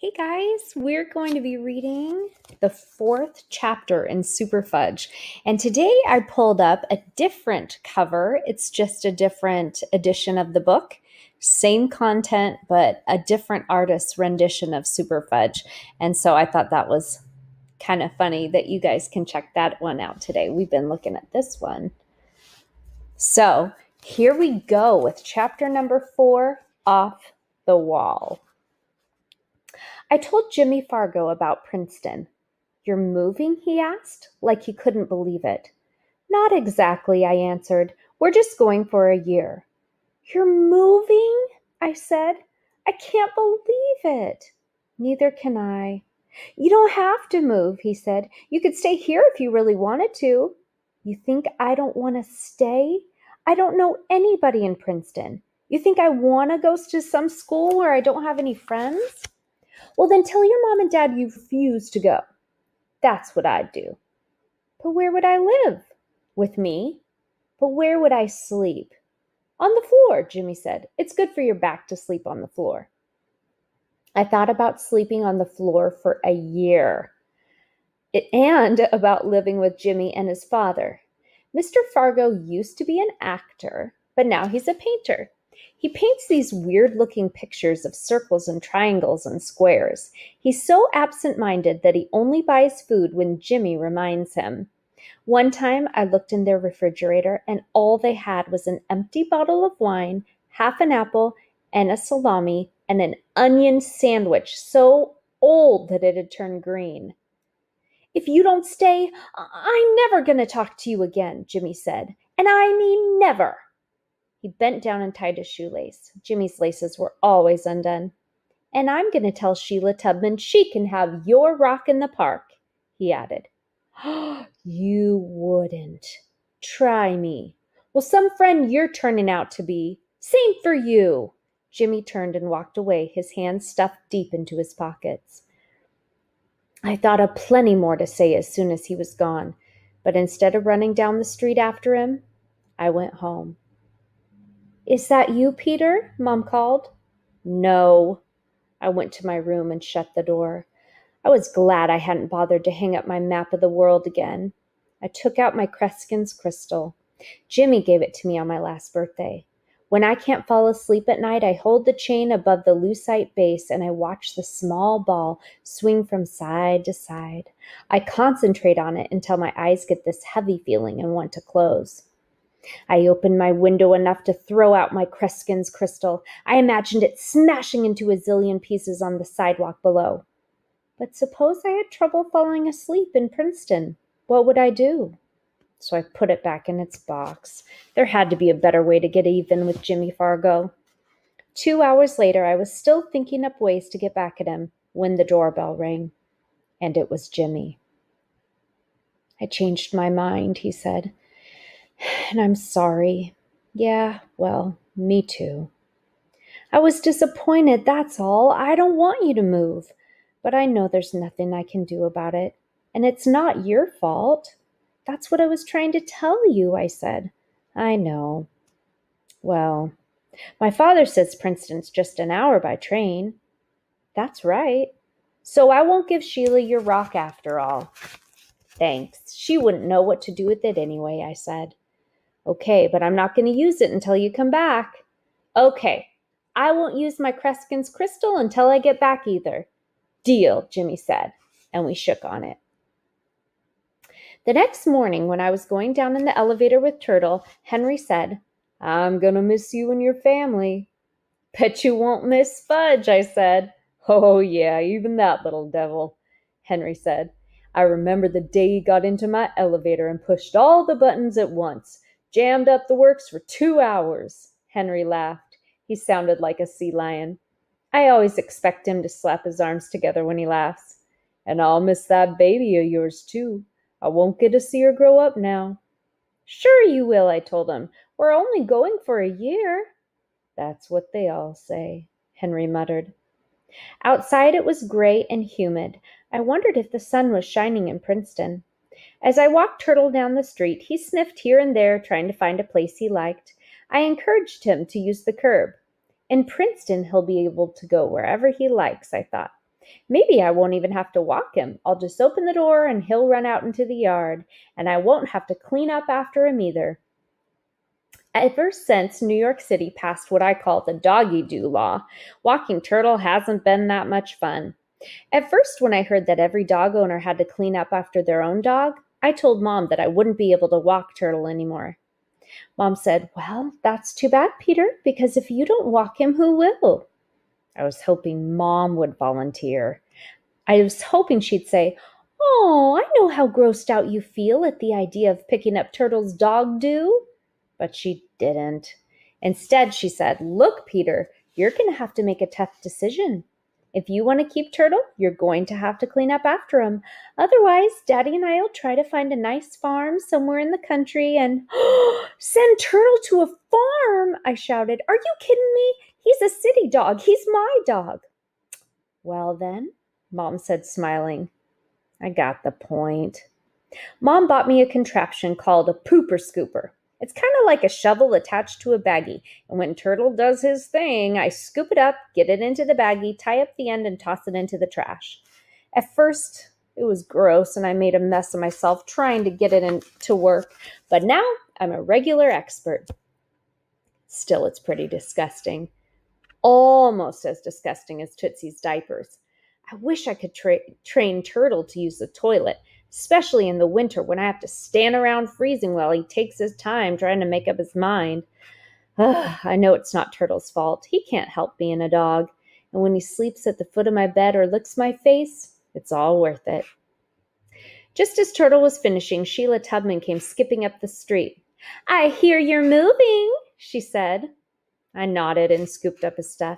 Hey guys, we're going to be reading the fourth chapter in Superfudge. And today I pulled up a different cover. It's just a different edition of the book. Same content, but a different artist's rendition of Superfudge. And so I thought that was kind of funny that you guys can check that one out today. We've been looking at this one. So here we go with chapter number 4, Off the Wall. I told Jimmy Fargo about Princeton. "You're moving?" he asked, like he couldn't believe it. "Not exactly," I answered. "We're just going for a year." "You're moving?" I said. "I can't believe it." "Neither can I." "You don't have to move," he said. "You could stay here if you really wanted to." "You think I don't want to stay? I don't know anybody in Princeton. You think I want to go to some school where I don't have any friends?" "Well, then tell your mom and dad you refuse to go." "That's what I'd do." "But where would I live?" "With me." "But where would I sleep?" "On the floor," Jimmy said. "It's good for your back to sleep on the floor." I thought about sleeping on the floor for a year and about living with Jimmy and his father. Mr. Fargo used to be an actor, but now he's a painter. He paints these weird-looking pictures of circles and triangles and squares. He's so absent-minded that he only buys food when Jimmy reminds him. One time I looked in their refrigerator, and all they had was an empty bottle of wine, half an apple, and a salami, and an onion sandwich so old that it had turned green. "If you don't stay, I'm never going to talk to you again," Jimmy said. "And I mean never." He bent down and tied his shoelace. Jimmy's laces were always undone. "And I'm going to tell Sheila Tubman she can have your rock in the park," he added. "You wouldn't. Try me." "Well, some friend you're turning out to be. Same for you." Jimmy turned and walked away, his hands stuffed deep into his pockets. I thought of plenty more to say as soon as he was gone, but instead of running down the street after him, I went home. "Is that you, Peter?" Mom called. "No." I went to my room and shut the door. I was glad I hadn't bothered to hang up my map of the world again. I took out my Kreskin's crystal. Jimmy gave it to me on my last birthday. When I can't fall asleep at night, I hold the chain above the lucite base and I watch the small ball swing from side to side. I concentrate on it until my eyes get this heavy feeling and want to close. I opened my window enough to throw out my Kreskin's crystal. I imagined it smashing into a zillion pieces on the sidewalk below. But suppose I had trouble falling asleep in Princeton. What would I do? So I put it back in its box. There had to be a better way to get even with Jimmy Fargo. 2 hours later, I was still thinking up ways to get back at him when the doorbell rang. And it was Jimmy. "I changed my mind," he said. "And I'm sorry." "Yeah, well, me too." "I was disappointed, that's all. I don't want you to move. But I know there's nothing I can do about it. And it's not your fault." "That's what I was trying to tell you," I said. "I know. Well, my father says Princeton's just an hour by train." "That's right. So I won't give Sheila your rock after all." "Thanks. She wouldn't know what to do with it anyway," I said. "Okay, but I'm not going to use it until you come back." "Okay, I won't use my Kreskin's crystal until I get back either." "Deal," Jimmy said, and we shook on it. The next morning, when I was going down in the elevator with Turtle, Henry said, "I'm going to miss you and your family." "Bet you won't miss Fudge," I said. "Oh, yeah, even that little devil," Henry said. "I remember the day he got into my elevator and pushed all the buttons at once. Jammed up the works for 2 hours. Henry laughed. He sounded like a sea lion. I always expect him to slap his arms together when he laughs. "And I'll miss that baby of yours, too. I won't get to see her grow up now." "Sure you will," I told him. "We're only going for a year." "That's what they all say," Henry muttered. Outside it was gray and humid. I wondered if the sun was shining in Princeton. As I walked Turtle down the street, he sniffed here and there, trying to find a place he liked. I encouraged him to use the curb. In Princeton, he'll be able to go wherever he likes, I thought. Maybe I won't even have to walk him. I'll just open the door and he'll run out into the yard, and I won't have to clean up after him either. Ever since New York City passed what I call the doggy-do law, walking Turtle hasn't been that much fun. At first, when I heard that every dog owner had to clean up after their own dog, I told Mom that I wouldn't be able to walk Turtle anymore. Mom said, "Well, that's too bad, Peter, because if you don't walk him, who will?" I was hoping Mom would volunteer. I was hoping she'd say, "Oh, I know how grossed out you feel at the idea of picking up Turtle's dog do." But she didn't. Instead, she said, "Look, Peter, you're going to have to make a tough decision. If you want to keep Turtle, you're going to have to clean up after him. Otherwise, Daddy and I will try to find a nice farm somewhere in the country and—" "Send Turtle to a farm!" I shouted. "Are you kidding me? He's a city dog. He's my dog." "Well then," Mom said, smiling, "I got the point." Mom bought me a contraption called a pooper scooper. It's kind of like a shovel attached to a baggie, and when Turtle does his thing, I scoop it up, get it into the baggie, tie up the end, and toss it into the trash. At first, it was gross, and I made a mess of myself trying to get it to work, but now I'm a regular expert. Still, it's pretty disgusting. Almost as disgusting as Tootsie's diapers. I wish I could train Turtle to use the toilet, especially in the winter when I have to stand around freezing while he takes his time trying to make up his mind. I know it's not Turtle's fault. He can't help being a dog. And when he sleeps at the foot of my bed or licks my face, it's all worth it. Just as Turtle was finishing, Sheila Tubman came skipping up the street. "I hear you're moving," she said. I nodded and scooped up his stuff.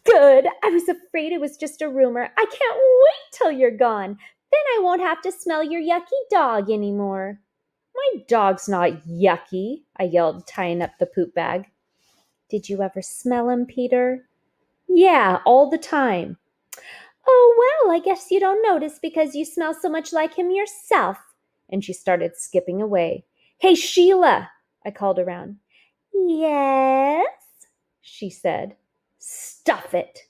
"Good. I was afraid it was just a rumor. I can't wait till you're gone. Then I won't have to smell your yucky dog anymore." "My dog's not yucky," I yelled, tying up the poop bag. "Did you ever smell him, Peter?" "Yeah, all the time." "Oh, well, I guess you don't notice because you smell so much like him yourself." And she started skipping away. "Hey, Sheila," I called around. "Yes," she said. "Stuff it."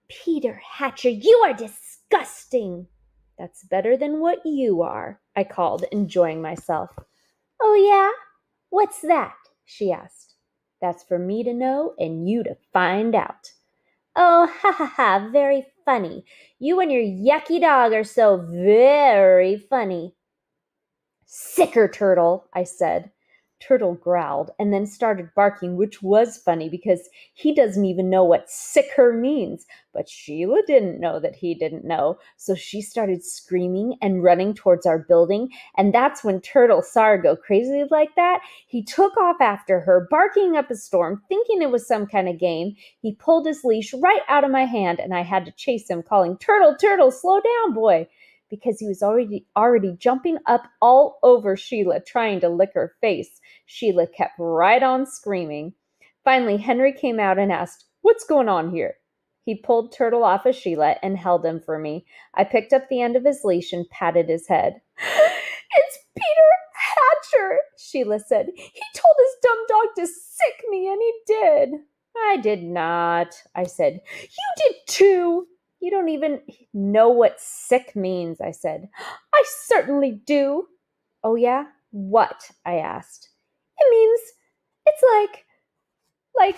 "Peter Hatcher, you are disgusting." "That's better than what you are," I called, enjoying myself. "Oh, yeah? What's that?" she asked. "That's for me to know and you to find out." "Oh, ha ha ha, very funny. You and your yucky dog are so very funny." "Sicker, Turtle," I said. Turtle growled and then started barking, which was funny because he doesn't even know what sicker means. But Sheila didn't know that he didn't know, so she started screaming and running towards our building, and that's when Turtle saw her go crazy like that. He took off after her, barking up a storm, thinking it was some kind of game. He pulled his leash right out of my hand, and I had to chase him, calling, "Turtle, Turtle, slow down, boy," because he was already jumping up all over Sheila, trying to lick her face. Sheila kept right on screaming. Finally, Henry came out and asked, "What's going on here?" He pulled Turtle off of Sheila and held him for me. I picked up the end of his leash and patted his head. "It's Peter Hatcher," Sheila said. "He told his dumb dog to sick me, and he did." "I did not," I said. "You did too." "You don't even know what sick means," I said. "I certainly do." "Oh, yeah? What?" I asked. "It means it's like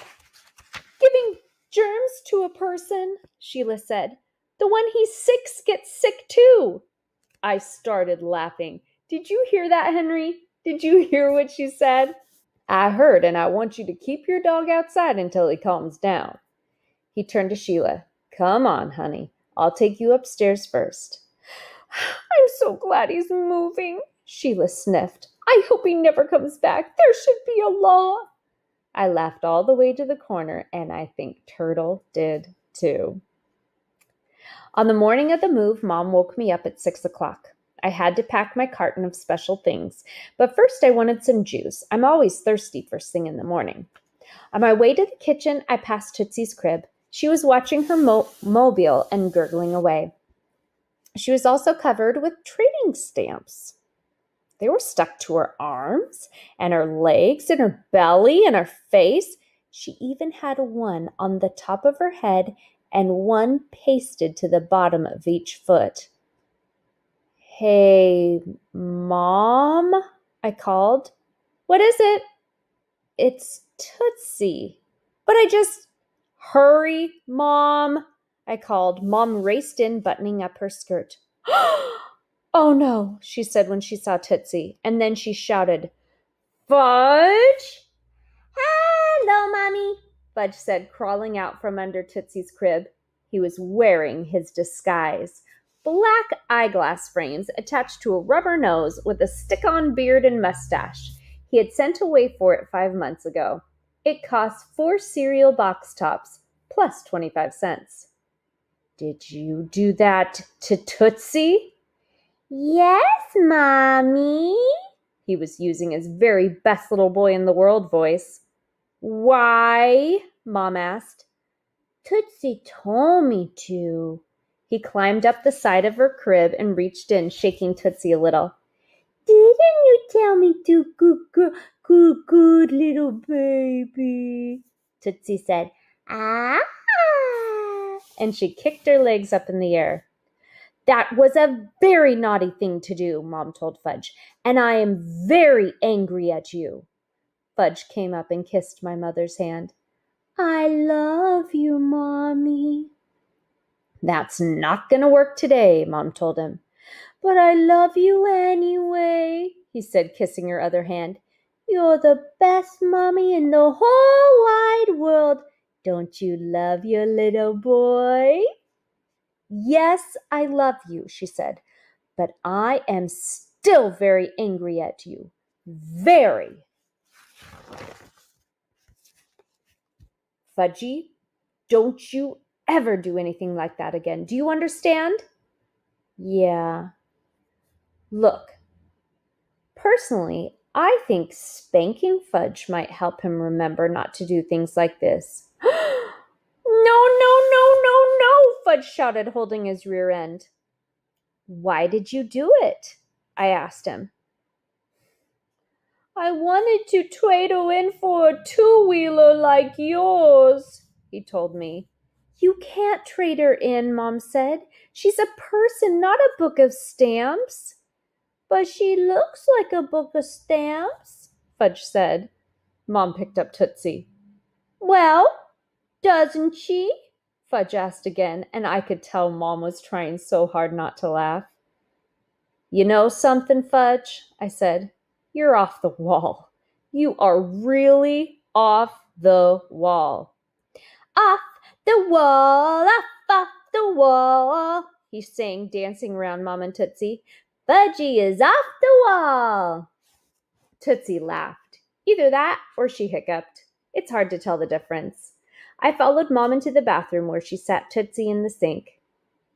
giving germs to a person," Sheila said. "The one he sicks gets sick too." I started laughing. "Did you hear that, Henry? Did you hear what she said?" "I heard, and I want you to keep your dog outside until he calms down." He turned to Sheila. "Come on, honey. I'll take you upstairs first." "I'm so glad he's moving," Sheila sniffed. "I hope he never comes back. There should be a law." I laughed all the way to the corner, and I think Turtle did too. On the morning of the move, Mom woke me up at 6 o'clock. I had to pack my carton of special things, but first I wanted some juice. I'm always thirsty first thing in the morning. On my way to the kitchen, I passed Tootsie's crib. She was watching her mobile and gurgling away. She was also covered with trading stamps. They were stuck to her arms and her legs and her belly and her face. She even had one on the top of her head and one pasted to the bottom of each foot. "Hey, Mom," I called. "What is it?" "It's Tootsie." "But I just—" "Hurry, Mom," I called. Mom raced in, buttoning up her skirt. "Oh no," she said when she saw Tootsie, and then she shouted, "Fudge!" "Hello, Mommy," Fudge said, crawling out from under Tootsie's crib. He was wearing his disguise. Black eyeglass frames attached to a rubber nose with a stick-on beard and mustache. He had sent away for it 5 months ago. It cost 4 cereal box tops, plus 25 cents. "Did you do that to Tootsie?" "Yes, Mommy." He was using his very best little boy in the world voice. "Why?" Mom asked. "Tootsie told me to." He climbed up the side of her crib and reached in, shaking Tootsie a little. "Didn't you tell me to, good little baby?" Tootsie said, "Ah!" And she kicked her legs up in the air. "That was a very naughty thing to do," Mom told Fudge, "and I am very angry at you." Fudge came up and kissed my mother's hand. "I love you, Mommy." "That's not going to work today," Mom told him. "But I love you anyway," he said, kissing her other hand. "You're the best Mommy in the whole wide world. Don't you love your little boy?" "Yes, I love you," she said, "but I am still very angry at you. Very." "Fudgy, don't you ever do anything like that again. Do you understand?" "Yeah." "Look, personally, I think spanking Fudge might help him remember not to do things like this." "No, no, no, no, no," Fudge shouted, holding his rear end. "Why did you do it?" I asked him. "I wanted to trade her in for a two-wheeler like yours," he told me. "You can't trade her in," Mom said. "She's a person, not a book of stamps." "But she looks like a book of stamps," Fudge said. Mom picked up Tootsie. "Well, doesn't she?" Fudge asked again, and I could tell Mom was trying so hard not to laugh. "You know something, Fudge?" I said. "You're off the wall. You are really off the wall." "Off the wall, off the wall," he sang, dancing around Mom and Tootsie. "Fudgy is off the wall." Tootsie laughed. Either that or she hiccuped. It's hard to tell the difference. I followed Mom into the bathroom where she sat Tootsie in the sink.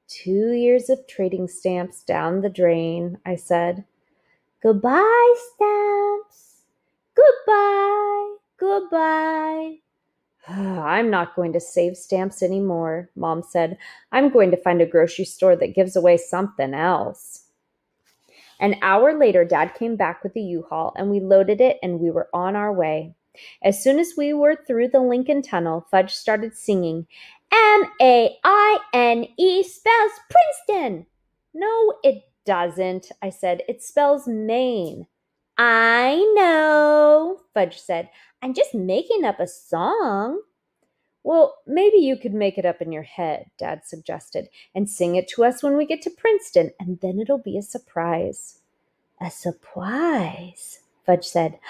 2 years of trading stamps down the drain, I said. "Goodbye, stamps. Goodbye, goodbye." "I'm not going to save stamps anymore," Mom said. "I'm going to find a grocery store that gives away something else." An hour later, Dad came back with the U-Haul, and we loaded it, and we were on our way. As soon as we were through the Lincoln Tunnel, Fudge started singing, "M-A-I-N-E spells Princeton." "No, it doesn't," I said. "It spells Maine." "I know," Fudge said. "I'm just making up a song." "Well, maybe you could make it up in your head," Dad suggested, "and sing it to us when we get to Princeton, and then it'll be a surprise." "A surprise," Fudge said.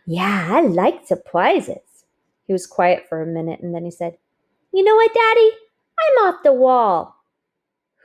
"Yeah, I like surprises." He was quiet for a minute, and then he said, "You know what, Daddy? I'm off the wall."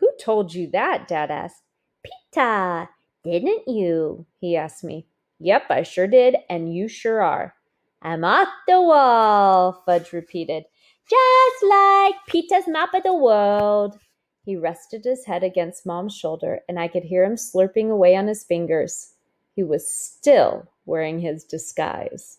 "Who told you that?" Dad asked. "Pita, didn't you?" he asked me. "Yep, I sure did, and you sure are." "I'm off the wall," Fudge repeated. "Just like Pita's map of the world." He rested his head against Mom's shoulder, and I could hear him slurping away on his fingers. He was still wearing his disguise.